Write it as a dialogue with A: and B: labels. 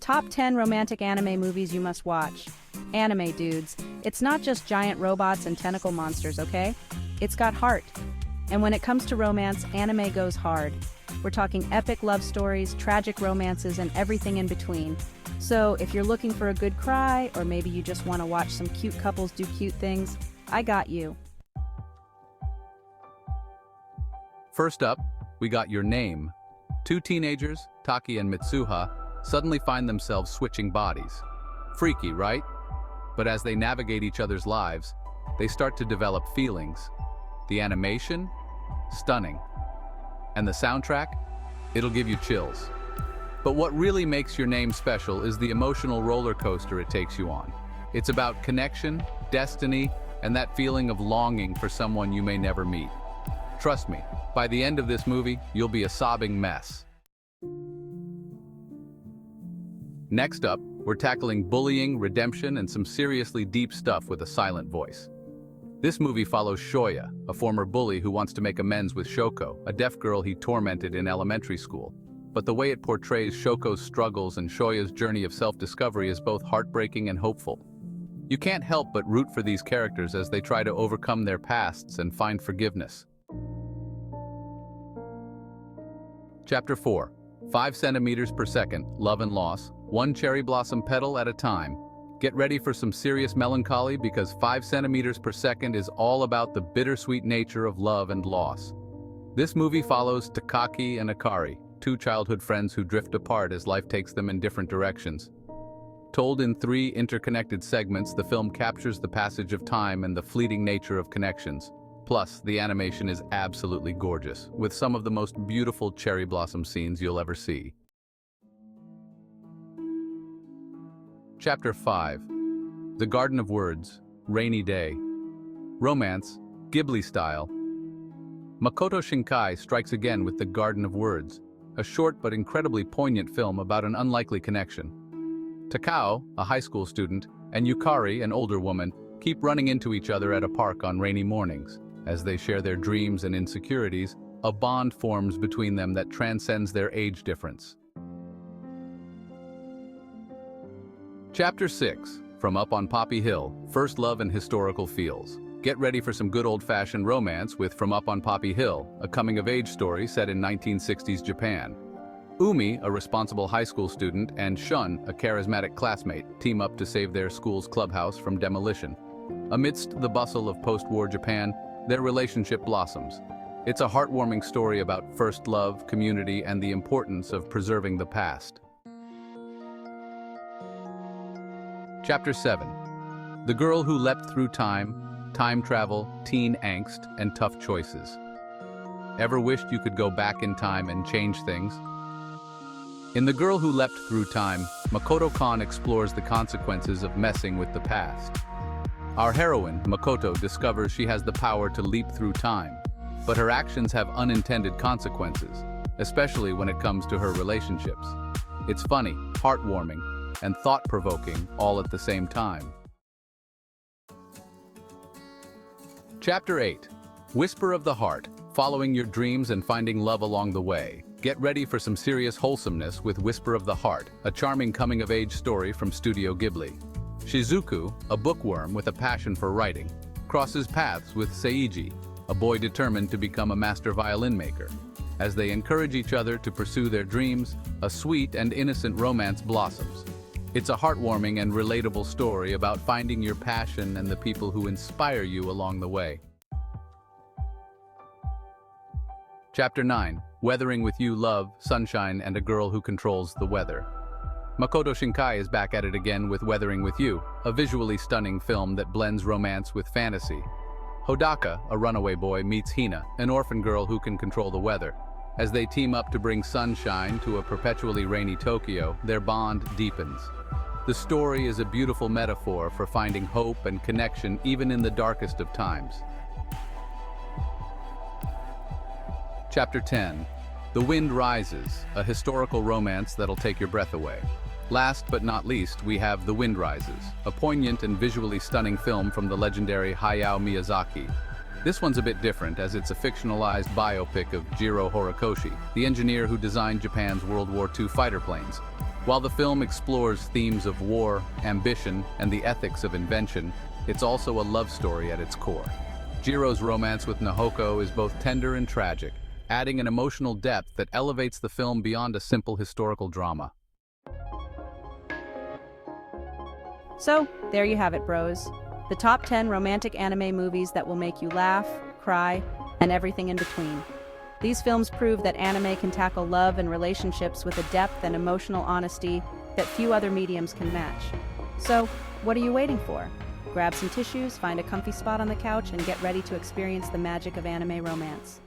A: Top 10 romantic anime movies you must watch. Anime, dudes. It's not just giant robots and tentacle monsters, okay? It's got heart. And when it comes to romance, anime goes hard. We're talking epic love stories, tragic romances, and everything in between. So if you're looking for a good cry, or maybe you just want to watch some cute couples do cute things, I got you.
B: First up, we got Your Name. Two teenagers, Taki and Mitsuha, suddenly find themselves switching bodies. Freaky, right? But as they navigate each other's lives, they start to develop feelings. The animation? Stunning. And the soundtrack? It'll give you chills. But what really makes Your Name special is the emotional roller coaster it takes you on. It's about connection, destiny, and that feeling of longing for someone you may never meet. Trust me, by the end of this movie, you'll be a sobbing mess. Next up, we're tackling bullying, redemption, and some seriously deep stuff with a silent voice. This movie follows Shoya, a former bully who wants to make amends with Shoko, a deaf girl he tormented in elementary school. But the way it portrays Shoko's struggles and Shoya's journey of self-discovery is both heartbreaking and hopeful. You can't help but root for these characters as they try to overcome their pasts and find forgiveness. Chapter 4. 5 centimeters per second, Love and Loss, one cherry blossom petal at a time. Get ready for some serious melancholy because 5 centimeters per second is all about the bittersweet nature of love and loss. This movie follows Takaki and Akari, two childhood friends who drift apart as life takes them in different directions. Told in 3 interconnected segments, the film captures the passage of time and the fleeting nature of connections. Plus, the animation is absolutely gorgeous, with some of the most beautiful cherry blossom scenes you'll ever see. Chapter 5. The Garden of Words, Rainy Day. Romance, Ghibli style. Makoto Shinkai strikes again with The Garden of Words, a short but incredibly poignant film about an unlikely connection. Takao, a high school student, and Yukari, an older woman, keep running into each other at a park on rainy mornings. As they share their dreams and insecurities, a bond forms between them that transcends their age difference. Chapter 6. From Up on Poppy Hill, First Love and Historical Feels. Get ready for some good old-fashioned romance with From Up on Poppy Hill, a coming-of-age story set in 1960s Japan. Umi, a responsible high school student, and Shun, a charismatic classmate, team up to save their school's clubhouse from demolition. Amidst the bustle of post-war Japan, their relationship blossoms. It's a heartwarming story about first love, community, and the importance of preserving the past. Chapter 7. The Girl Who Leapt Through Time, Time Travel, Teen Angst, and Tough Choices. Ever wished you could go back in time and change things? In The Girl Who Leapt Through Time, Makoto Kan explores the consequences of messing with the past. Our heroine, Makoto, discovers she has the power to leap through time, but her actions have unintended consequences, especially when it comes to her relationships. It's funny, heartwarming, and thought-provoking all at the same time. Chapter 8. Whisper of the Heart, Following Your Dreams and Finding Love Along the Way. Get ready for some serious wholesomeness with Whisper of the Heart, a charming coming-of-age story from Studio Ghibli. Shizuku, a bookworm with a passion for writing, crosses paths with Seiji, a boy determined to become a master violin maker. As they encourage each other to pursue their dreams, a sweet and innocent romance blossoms. It's a heartwarming and relatable story about finding your passion and the people who inspire you along the way. Chapter 9. Weathering with You, Love, Sunshine, and a Girl Who Controls the Weather. Makoto Shinkai is back at it again with Weathering with You, a visually stunning film that blends romance with fantasy. Hodaka, a runaway boy, meets Hina, an orphan girl who can control the weather. As they team up to bring sunshine to a perpetually rainy Tokyo, their bond deepens. The story is a beautiful metaphor for finding hope and connection even in the darkest of times. Chapter 10. The Wind Rises, a historical romance that'll take your breath away. Last but not least, we have The Wind Rises, a poignant and visually stunning film from the legendary Hayao Miyazaki. This one's a bit different as it's a fictionalized biopic of Jiro Horikoshi, the engineer who designed Japan's World War II fighter planes. While the film explores themes of war, ambition, and the ethics of invention, it's also a love story at its core. Jiro's romance with Nahoko is both tender and tragic, adding an emotional depth that elevates the film beyond a simple historical drama.
A: So, there you have it, bros. The top 10 romantic anime movies that will make you laugh, cry, and everything in between. These films prove that anime can tackle love and relationships with a depth and emotional honesty that few other mediums can match. So, what are you waiting for? Grab some tissues, find a comfy spot on the couch, and get ready to experience the magic of anime romance.